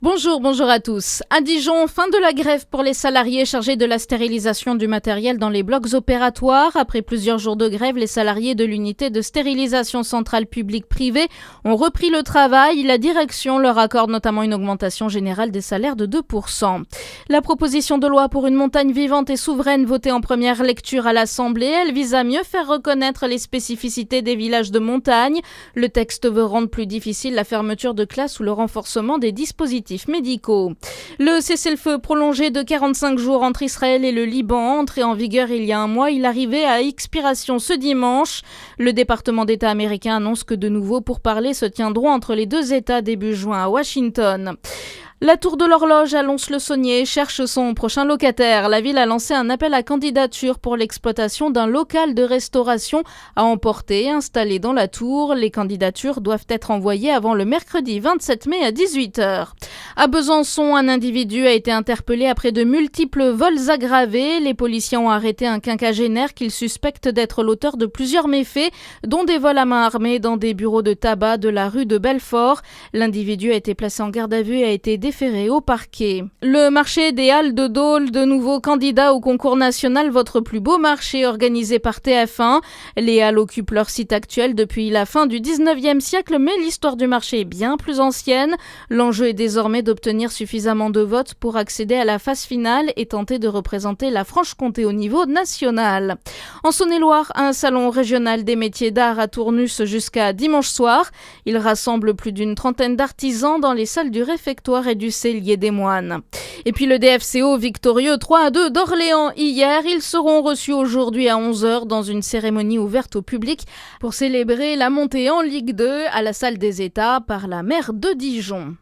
Bonjour à tous. À Dijon, fin de la grève pour les salariés chargés de la stérilisation du matériel dans les blocs opératoires. Après plusieurs jours de grève, les salariés de l'unité de stérilisation centrale publique-privée ont repris le travail. La direction leur accorde notamment une augmentation générale des salaires de 2%. La proposition de loi pour une montagne vivante et souveraine votée en première lecture à l'Assemblée, elle vise à mieux faire reconnaître les spécificités des villages de montagne. Le texte veut rendre plus difficile la fermeture de classes ou le renforcement des dispositifs médicaux. Le cessez-le-feu prolongé de 45 jours entre Israël et le Liban, entré en vigueur il y a un mois, il arrivait à expiration ce dimanche. Le département d'État américain annonce que de nouveaux pourparlers se tiendront entre les deux États début juin à Washington. La Tour de l'Horloge à Lons-le-Saunier cherche son prochain locataire. La ville a lancé un appel à candidature pour l'exploitation d'un local de restauration à emporter installé dans la tour. Les candidatures doivent être envoyées avant le mercredi 27 mai à 18h. À Besançon, un individu a été interpellé après de multiples vols aggravés. Les policiers ont arrêté un quinquagénaire qu'ils suspectent d'être l'auteur de plusieurs méfaits, dont des vols à main armée dans des bureaux de tabac de la rue de Belfort. L'individu a été placé en garde à vue et a été déféré au parquet. Le marché des Halles de Dole, de nouveaux candidats au concours national Votre plus beau marché organisé par TF1. Les Halles occupent leur site actuel depuis la fin du 19e siècle, mais l'histoire du marché est bien plus ancienne. L'enjeu est désormais d'obtenir suffisamment de votes pour accéder à la phase finale et tenter de représenter la Franche-Comté au niveau national. En Saône-et-Loire, un salon régional des métiers d'art à Tournus jusqu'à dimanche soir. Il rassemble plus d'une trentaine d'artisans dans les salles du réfectoire et du cellier des moines. Et puis le DFCO victorieux 3-2 d'Orléans hier. Ils seront reçus aujourd'hui à 11h dans une cérémonie ouverte au public pour célébrer la montée en Ligue 2 à la Salle des États par la maire de Dijon.